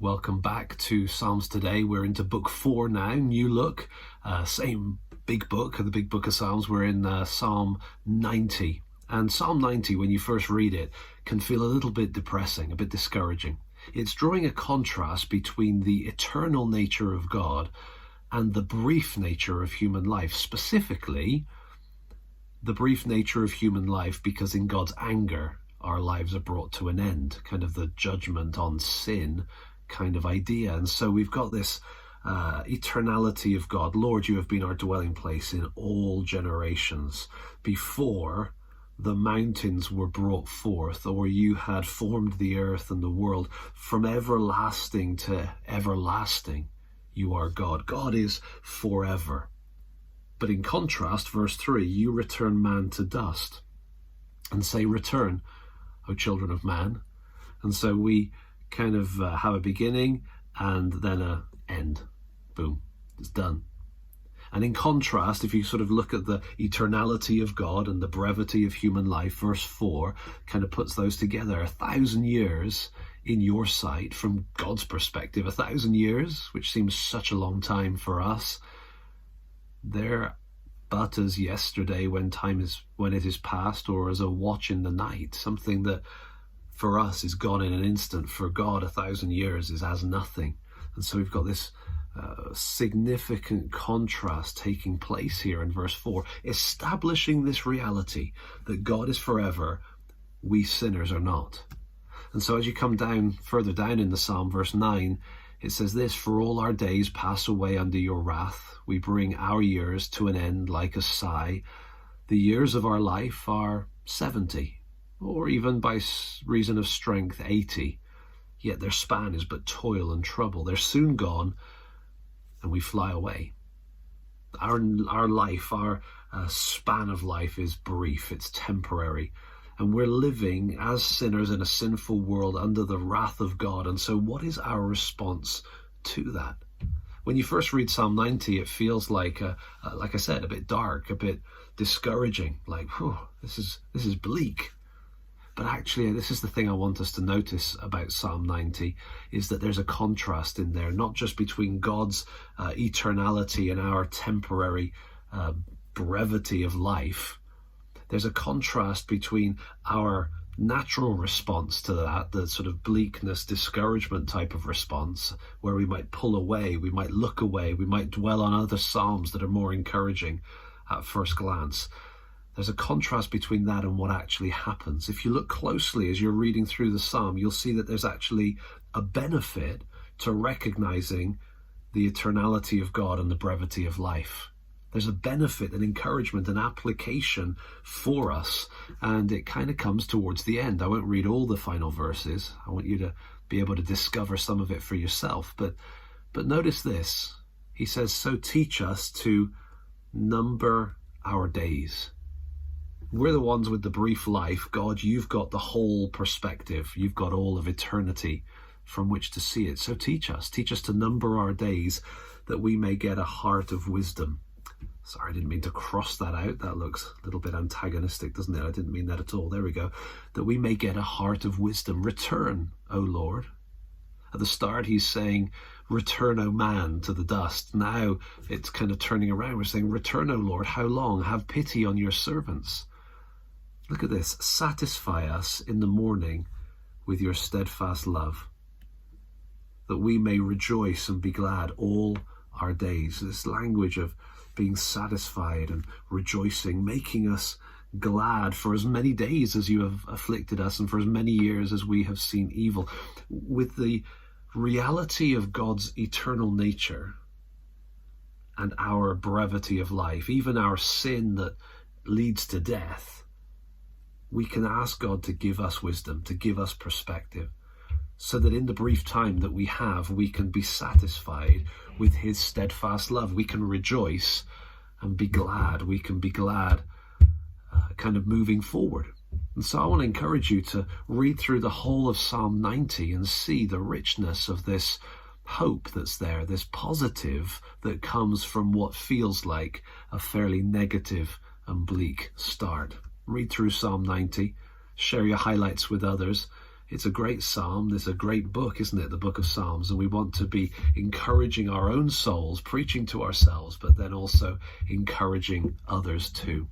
Welcome back to Psalms today. We're into book 4 now, new look, same big book, the big book of Psalms. We're in Psalm 90. And Psalm 90, when you first read it, can feel a little bit depressing, a bit discouraging. It's drawing a contrast between the eternal nature of God and the brief nature of human life, specifically the brief nature of human life because in God's anger, our lives are brought to an end, kind of the judgment on sin kind of idea. And so we've got this eternality of God. Lord, you have been our dwelling place in all generations. Before the mountains were brought forth, or you had formed the earth and the world, from everlasting to everlasting, you are God. God is forever. But in contrast, verse 3, you return man to dust and say, return, O children of man. And so we kind of have a beginning and then an end. Boom, it's done. And in contrast, if you sort of look at the eternality of God and the brevity of human life, verse 4 kind of puts those together. 1,000 years in your sight, from God's perspective, 1,000 years, which seems such a long time for us, they're but as yesterday when it is past, or as a watch in the night, something that for us is gone in an instant. For God, 1,000 years is as nothing. And so we've got this significant contrast taking place here in verse 4, establishing this reality that God is forever, we sinners are not. And so as you come down, further down in the Psalm, verse 9, it says this, for all our days pass away under your wrath. We bring our years to an end like a sigh. The years of our life are 70, or even by reason of strength 80. Yet their span is but toil and trouble. They're soon gone, and we fly away. Our life, our span of life is brief, it's temporary. And we're living as sinners in a sinful world under the wrath of God. And so what is our response to that? When you first read Psalm 90, it feels like I said, a bit dark, a bit discouraging, like, whew, this is bleak. But actually, this is the thing I want us to notice about Psalm 90, is that there's a contrast in there, not just between God's eternality and our temporary brevity of life. There's a contrast between our natural response to that, the sort of bleakness, discouragement type of response, where we might pull away, we might look away, we might dwell on other psalms that are more encouraging at first glance. There's a contrast between that and what actually happens. If you look closely as you're reading through the psalm, you'll see that there's actually a benefit to recognizing the eternality of God and the brevity of life. There's a benefit, an encouragement, an application for us, and it kind of comes towards the end. I won't read all the final verses. I want you to be able to discover some of it for yourself. But notice this. He says, so teach us to number our days. We're the ones with the brief life. God, you've got the whole perspective. You've got all of eternity from which to see it. So teach us to number our days, that we may get a heart of wisdom. Sorry, I didn't mean to cross that out. That looks a little bit antagonistic, doesn't it? I didn't mean that at all. There we go. That we may get a heart of wisdom. Return, O Lord. At the start, he's saying, return, O man, to the dust. Now it's kind of turning around. We're saying, return, O Lord. How long? Have pity on your servants. Look at this. Satisfy us in the morning with your steadfast love, that we may rejoice and be glad all our days. This language of being satisfied and rejoicing, making us glad for as many days as you have afflicted us and for as many years as we have seen evil. With the reality of God's eternal nature and our brevity of life, even our sin that leads to death, we can ask God to give us wisdom, to give us perspective, so that in the brief time that we have, we can be satisfied with his steadfast love. We can rejoice and be glad. We can be glad kind of moving forward. And so I want to encourage you to read through the whole of Psalm 90 and see the richness of this hope that's there, this positive that comes from what feels like a fairly negative and bleak start. Read through Psalm 90, share your highlights with others. it's a great psalm. It's a great book, isn't it? The book of Psalms. And we want to be encouraging our own souls, preaching to ourselves, but then also encouraging others too.